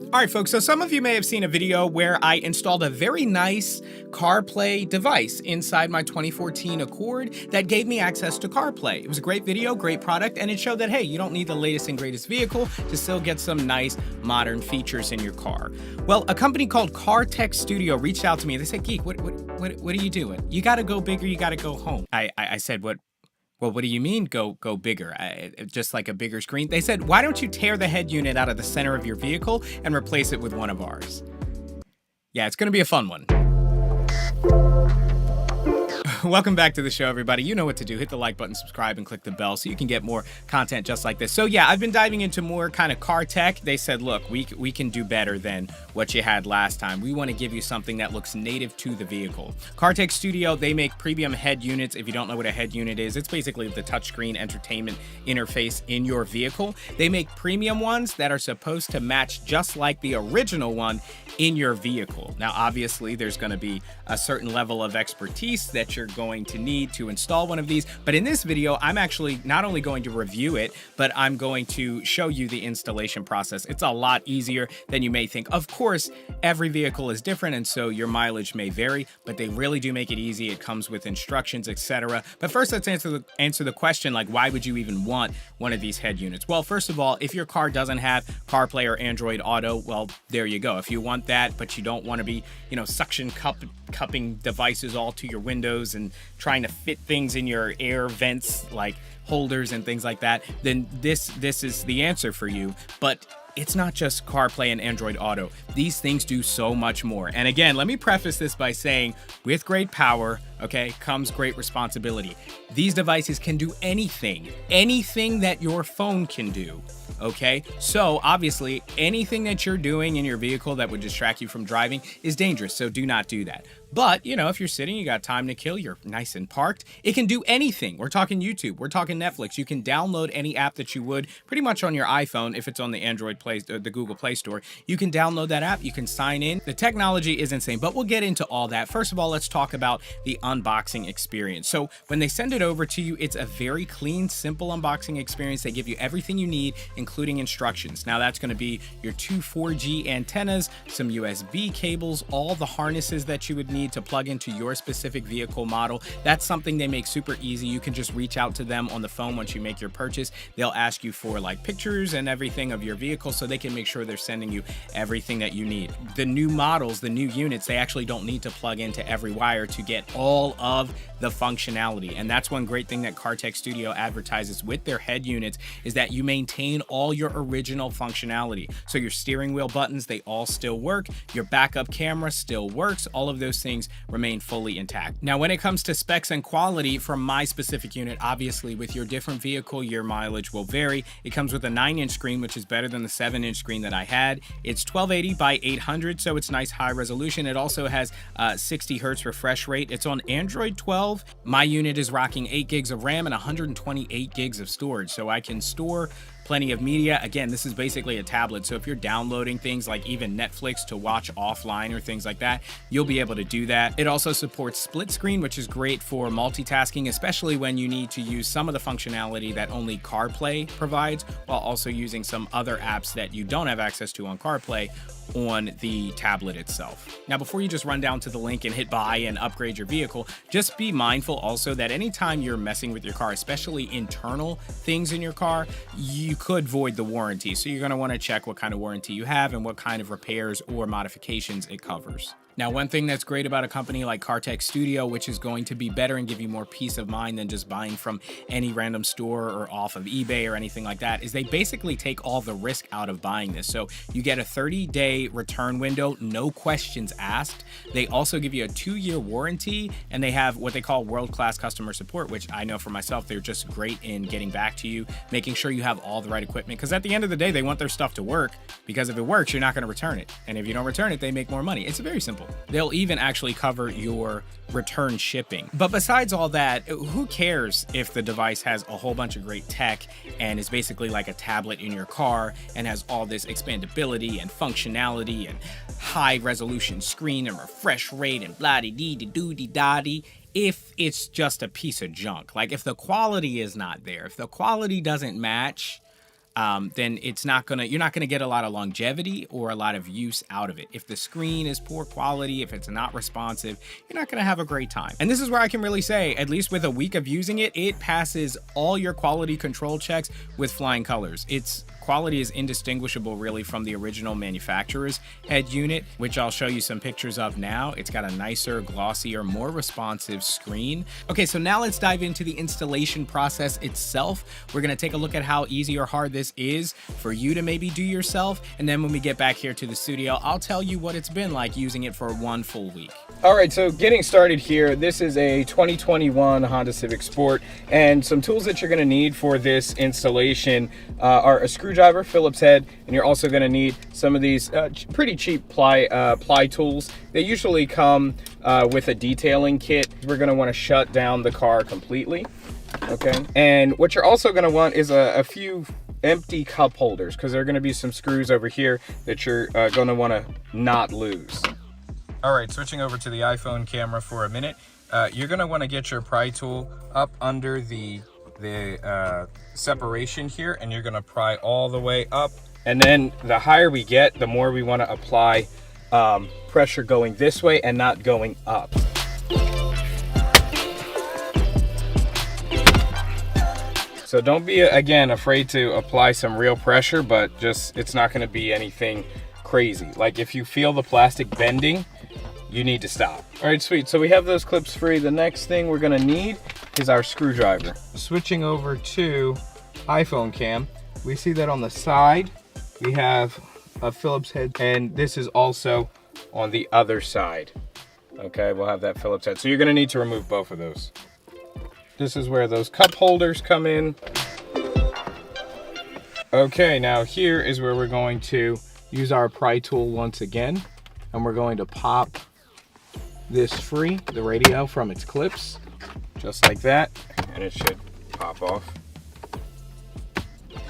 All right, folks, so some of you may have seen a video where I installed a very nice CarPlay device inside my 2014 Accord that gave me access to CarPlay. It was a great video, great product, and it showed that, hey, you don't need the latest and greatest vehicle to still get some nice modern features in your car. Well, a company called CarTech Studio reached out to me. They said, Geek, what are you doing? You got to go big or you got to go home. I said, what? Well, what do you mean go bigger? Just like a bigger screen? They said, why don't you tear the head unit out of the center of your vehicle and replace it with one of ours? Yeah, it's going to be a fun one. Welcome back to the show, everybody. You know what to do. Hit the like button, subscribe, and click the bell so you can get more content just like this. So yeah, I've been diving into more kind of car tech. They said, look, we can do better than what you had last time. We want to give you something that looks native to the vehicle. CarTech Studio, they make premium head units. If you don't know what a head unit is, it's basically the touchscreen entertainment interface in your vehicle. They make premium ones that are supposed to match just like the original one in your vehicle. Now, obviously, there's going to be a certain level of expertise that you're going to need to install one of these. But in this video, I'm actually not only going to review it, but I'm going to show you the installation process. It's a lot easier than you may think. Of course, every vehicle is different, and so your mileage may vary, but they really do make it easy. It comes with instructions, etc. But first, let's answer the question, like, why would you even want one of these head units? Well, first of all, if your car doesn't have CarPlay or Android Auto, well, there you go. If you want that, but you don't want to be, suction cupping devices all to your windows and trying to fit things in your air vents like holders and things like that, then this is the answer for you. But it's not just CarPlay and Android Auto. These things do so much more. And again, let me preface this by saying, with great power, comes great responsibility. These devices can do anything that your phone can do. So obviously, anything that you're doing in your vehicle that would distract you from driving is dangerous. So do not do that. But, if you're sitting, you got time to kill, you're nice and parked, it can do anything. We're talking YouTube, we're talking Netflix. You can download any app that you would pretty much on your iPhone. If it's on the Android Play, the Google Play Store, you can download that app. You can sign in. The technology is insane, but we'll get into all that. First of all, let's talk about the unboxing experience. So when they send it over to you, it's a very clean, simple unboxing experience. They give you everything you need, including instructions. Now that's going to be your two 4G antennas, some USB cables, all the harnesses that you would need to plug into your specific vehicle model. That's something they make super easy. You can just reach out to them on the phone once you make your purchase. They'll ask you for like pictures and everything of your vehicle so they can make sure they're sending you everything that you need. The new models, the new units, they actually don't need to plug into every wire to get all of the functionality. And that's one great thing that CarTech Studio advertises with their head units is that you maintain all your original functionality. So your steering wheel buttons, they all still work. Your backup camera still works. All of those things remain fully intact. Now, when it comes to specs and quality from my specific unit, obviously with your different vehicle, your mileage will vary. It comes with a 9-inch screen, which is better than the 7-inch screen that I had. It's 1280 by 800, so it's nice high resolution. It also has 60 hertz refresh rate. It's on Android 12. My unit is rocking 8 gigs of RAM and 128 gigs of storage, so I can store plenty of media. Again, this is basically a tablet, so if you're downloading things like even Netflix to watch offline or things like that, you'll be able to do that. It also supports split screen, which is great for multitasking, especially when you need to use some of the functionality that only CarPlay provides, while also using some other apps that you don't have access to on CarPlay on the tablet itself. Now, before you just run down to the link and hit buy and upgrade your vehicle, just be mindful also that anytime you're messing with your car, especially internal things in your car, you could void the warranty. So you're going to want to check what kind of warranty you have and what kind of repairs or modifications it covers. Now, one thing that's great about a company like CarTech Studio, which is going to be better and give you more peace of mind than just buying from any random store or off of eBay or anything like that, is they basically take all the risk out of buying this. So you get a 30-day return window, no questions asked. They also give you a 2-year warranty, and they have what they call world-class customer support, which I know for myself, they're just great in getting back to you, making sure you have all the right equipment, because at the end of the day, they want their stuff to work, because if it works, you're not going to return it. And if you don't return it, they make more money. It's very simple. They'll even actually cover your return shipping. But besides all that, who cares if the device has a whole bunch of great tech and is basically like a tablet in your car and has all this expandability and functionality and high resolution screen and refresh rate and blah-de-dee-de-doo-de-da-de, if it's just a piece of junk. Like, if the quality is not there, if the quality doesn't match, then you're not gonna get a lot of longevity or a lot of use out of it. If the screen is poor quality, if it's not responsive, you're not gonna have a great time. And this is where I can really say, at least with a week of using it, it passes all your quality control checks with flying colors. Its quality is indistinguishable really from the original manufacturer's head unit, which I'll show you some pictures of now. It's got a nicer, glossier, more responsive screen. Okay, so now let's dive into the installation process itself. We're gonna take a look at how easy or hard this is for you to maybe do yourself, and then when we get back here to the studio, I'll tell you what it's been like using it for 1 full week. All right, so getting started here, this is a 2021 Honda Civic Sport, and some tools that you're gonna need for this installation are a screwdriver, Phillips head, and you're also gonna need some of these pretty cheap ply tools. They usually come with a detailing kit. We're gonna wanna shut down the car completely, okay? And what you're also gonna want is a few empty cup holders, because there are gonna be some screws over here that you're gonna wanna not lose. All right, switching over to the iPhone camera for a minute. You're gonna wanna get your pry tool up under the separation here, and you're gonna pry all the way up. And then the higher we get, the more we wanna apply pressure going this way and not going up. So don't be, again, afraid to apply some real pressure, but just, it's not gonna be anything crazy. Like if you feel the plastic bending, you need to stop. All right, sweet. So we have those clips free. The next thing we're gonna need is our screwdriver. Switching over to iPhone cam, we see that on the side, we have a Phillips head, and this is also on the other side. Okay, we'll have that Phillips head. So you're gonna need to remove both of those. This is where those cup holders come in. Okay, now here is where we're going to use our pry tool once again, and we're going to pop this free, the radio, from its clips, just like that, and it should pop off.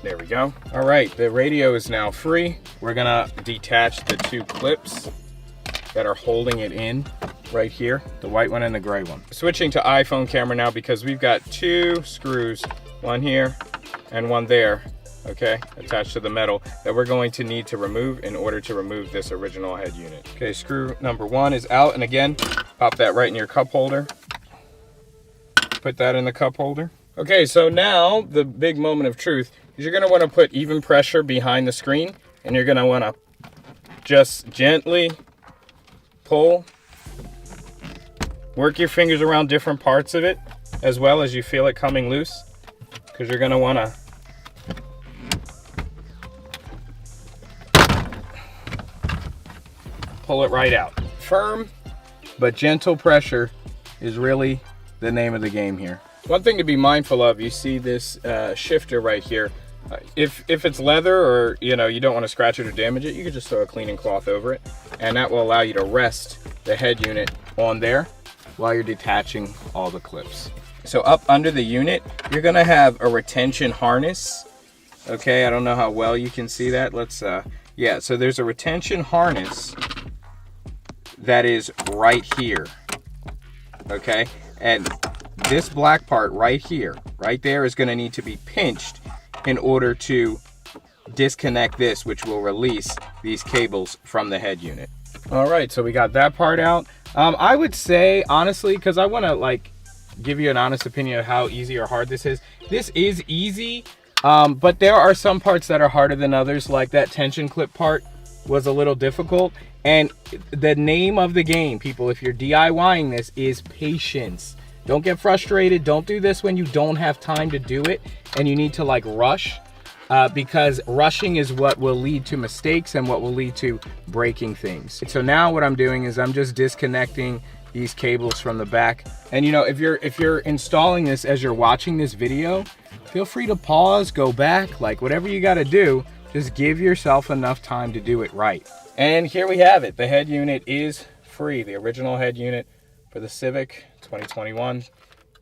There we go. All right, the radio is now free. We're gonna detach the 2 clips that are holding it in right here, the white one and the gray one. Switching to iPhone camera now, because we've got 2 screws, one here and one there, okay, attached to the metal, that we're going to need to remove in order to remove this original head unit. Okay, screw number 1 is out, and again, pop that right in your cup holder. Put that in the cup holder. Okay, so now the big moment of truth is you're gonna wanna put even pressure behind the screen, and you're gonna wanna just gently pull. Work your fingers around different parts of it as well as you feel it coming loose, because you're gonna wanna pull it right out. Firm but gentle pressure is really the name of the game here. One thing to be mindful of, you see this shifter right here. If it's leather, or you don't want to scratch it or damage it, you can just throw a cleaning cloth over it, and that will allow you to rest the head unit on there while you're detaching all the clips. So up under the unit, you're gonna have a retention harness. Okay, I don't know how well you can see that. Let's, yeah, so there's a retention harness that is right here, okay? And this black part right here, right there, is gonna need to be pinched in order to disconnect this, which will release these cables from the head unit. All right, so we got that part out. I would say, honestly, because I wanna give you an honest opinion of how easy or hard this is. This is easy, but there are some parts that are harder than others, like that tension clip part was a little difficult. And the name of the game, people, if you're DIYing this, is patience. Don't get frustrated. Don't do this when you don't have time to do it and you need to rush, because rushing is what will lead to mistakes and what will lead to breaking things. So now what I'm doing is I'm just disconnecting these cables from the back. And if you're installing this as you're watching this video, feel free to pause, go back, whatever you got to do, just give yourself enough time to do it right. And here we have it. The head unit is free. The original head unit for the Civic 2021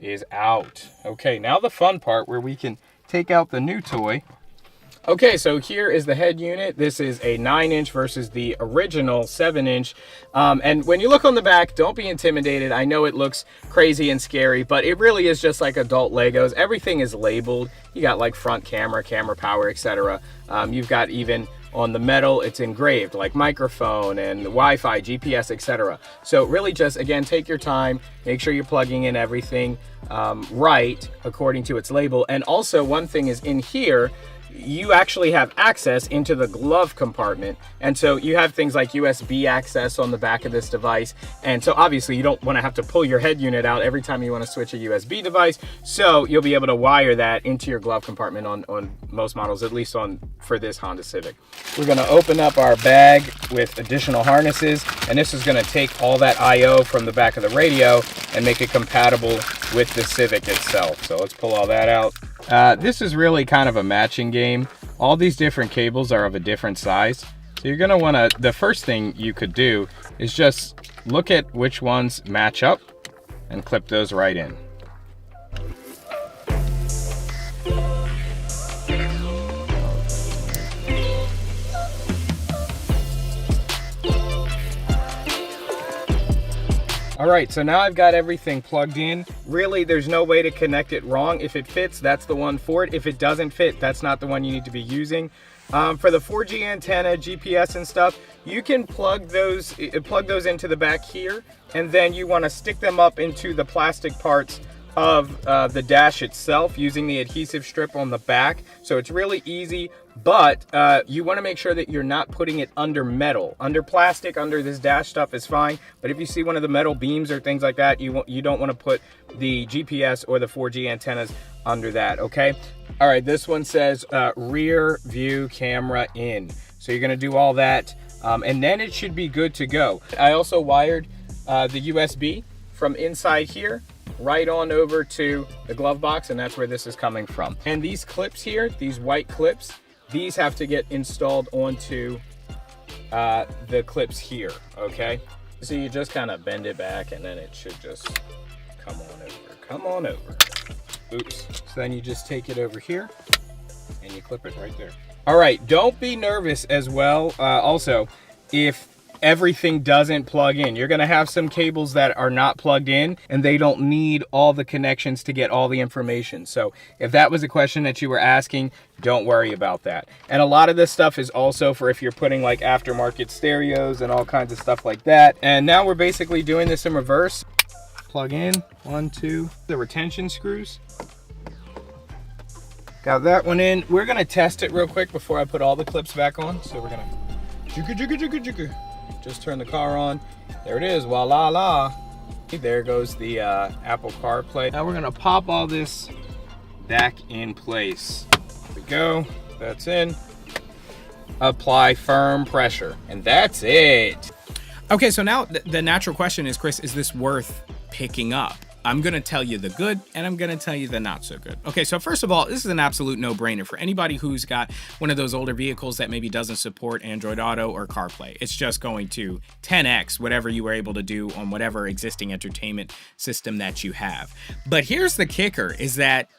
is out. Okay, now the fun part where we can take out the new toy Okay, so here is the head unit. This is a 9-inch versus the original 7-inch. And when you look on the back, don't be intimidated. I know it looks crazy and scary, but it really is just like adult Legos. Everything is labeled. You got like front camera, camera power, etc. You've got even on the metal, it's engraved like microphone and Wi-Fi, GPS, etc. So really just, again, take your time, make sure you're plugging in everything right according to its label. And also one thing is in here, you actually have access into the glove compartment. And so you have things like USB access on the back of this device. And so obviously you don't want to have to pull your head unit out every time you want to switch a USB device. So you'll be able to wire that into your glove compartment on most models, at least for this Honda Civic. We're going to open up our bag with additional harnesses, and this is going to take all that I/O from the back of the radio and make it compatible with the Civic itself. So let's pull all that out. This is really kind of a matching game. All these different cables are of a different size. So you're gonna wanna, the first thing you could do is just look at which ones match up and clip those right in. All right, so now I've got everything plugged in. Really, there's no way to connect it wrong. If it fits, that's the one for it. If it doesn't fit, that's not the one you need to be using. For the 4G antenna, GPS and stuff, you can plug those into the back here, and then you want to stick them up into the plastic parts of the dash itself using the adhesive strip on the back. So it's really easy, but you want to make sure that you're not putting it under metal. Under plastic, under this dash stuff is fine, but if you see one of the metal beams or things like that, you don't want to put the GPS or the 4G antennas under that, okay? All right, this one says rear view camera in. So you're going to do all that, and then it should be good to go. I also wired the USB from inside here right on over to the glove box, and that's where this is coming from. And these clips here, these white clips, these have to get installed onto the clips here, okay? So you just kind of bend it back, and then it should just come on over. Oops. So then you just take it over here and you clip it right there. All right, don't be nervous as well. Also, if everything doesn't plug in, you're gonna have some cables that are not plugged in and they don't need all the connections to get all the information. So if that was a question that you were asking, don't worry about that. And a lot of this stuff is also for if you're putting like aftermarket stereos and all kinds of stuff like that. And now we're basically doing this in reverse. Plug in, 1, 2, the retention screws. Got that one in. We're gonna test it real quick before I put all the clips back on. So we're gonna just turn the car on. There it is, voila la. There goes the Apple CarPlay. Now we're gonna pop all this back in place. There we go, that's in. Apply firm pressure, and that's it. Okay, so now the natural question is, Chris, is this worth picking up? I'm going to tell you the good, and I'm going to tell you the not so good. Okay, so first of all, this is an absolute no-brainer for anybody who's got one of those older vehicles that maybe doesn't support Android Auto or CarPlay. It's just going to 10x whatever you were able to do on whatever existing entertainment system that you have. But here's the kicker, is that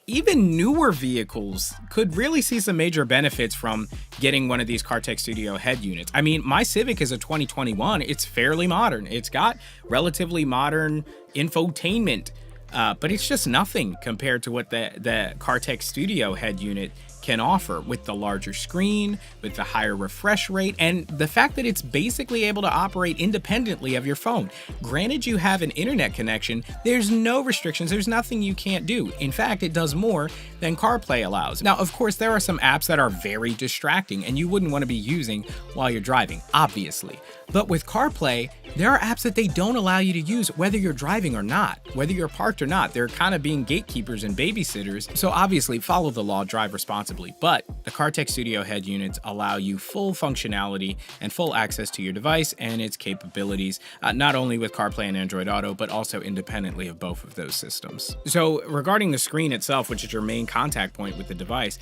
even newer vehicles could really see some major benefits from getting one of these CarTech Studio head units. I mean, my Civic is a 2021. It's fairly modern. It's got relatively modern infotainment, but it's just nothing compared to what the CarTech Studio head unit can offer, with the larger screen, with the higher refresh rate, and the fact that it's basically able to operate independently of your phone. Granted, you have an internet connection, there's no restrictions, there's nothing you can't do. In fact, it does more than CarPlay allows. Now, of course, there are some apps that are very distracting and you wouldn't want to be using while you're driving, obviously. But with CarPlay, there are apps that they don't allow you to use whether you're driving or not, whether you're parked or not. They're kind of being gatekeepers and babysitters. So obviously follow the law, drive responsibly. But the CarTech Studio head units allow you full functionality and full access to your device and its capabilities, not only with CarPlay and Android Auto, but also independently of both of those systems. So regarding the screen itself, which is your main contact point with the device,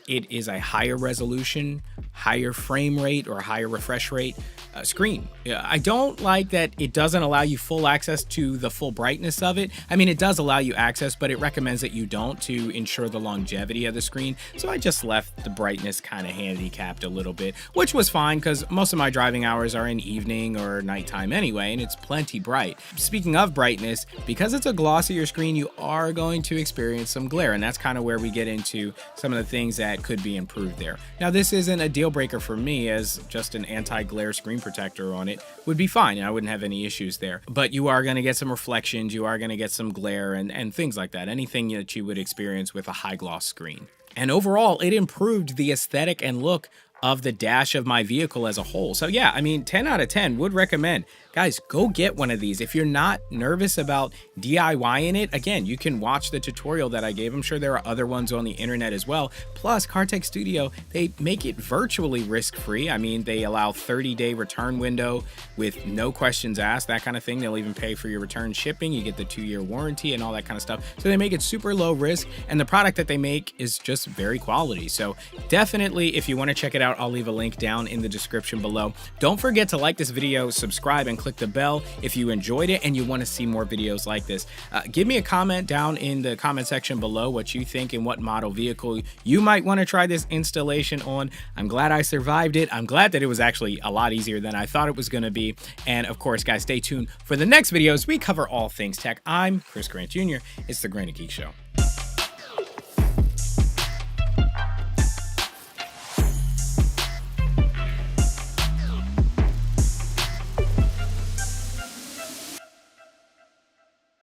it is a higher resolution, higher frame rate, or higher refresh rate screen. I don't like that it doesn't allow you full access to the full brightness of it. I mean, it does allow you access, but it recommends that you don't, to ensure the longevity of the screen. So I just left left the brightness kind of handicapped a little bit, which was fine because most of my driving hours are in evening or nighttime anyway, and it's plenty bright. Speaking of brightness, because it's a glossier screen, you are going to experience some glare, and that's kind of where we get into some of the things that could be improved there. Now, this isn't a deal breaker for me, as just an anti-glare screen protector on it would be fine, and I wouldn't have any issues there. But you are going to get some reflections, you are going to get some glare and things like that, anything that you would experience with a high gloss screen. And overall, it improved the aesthetic and look of the dash of my vehicle as a whole. So yeah, I mean, 10 out of 10 would recommend. Guys, go get one of these. If you're not nervous about DIYing it, again, you can watch the tutorial that I gave. I'm sure there are other ones on the internet as well. Plus, CarTech Studio, they make it virtually risk-free. I mean, they allow 30-day return window with no questions asked, that kind of thing. They'll even pay for your return shipping. You get the 2-year warranty and all that kind of stuff. So they make it super low risk, and the product that they make is just very quality. So definitely, if you want to check it out, I'll leave a link down in the description below. Don't forget to like this video, subscribe, and click the bell if you enjoyed it and you want to see more videos like this. Give me a comment down in the comment section below what you think and what model vehicle you might want to try this installation on. I'm glad I survived it. I'm glad that it was actually a lot easier than I thought it was going to be. And of course, guys, stay tuned for the next videos. We cover all things tech. I'm Chris Grant Jr. It's the Grant and Geek Show.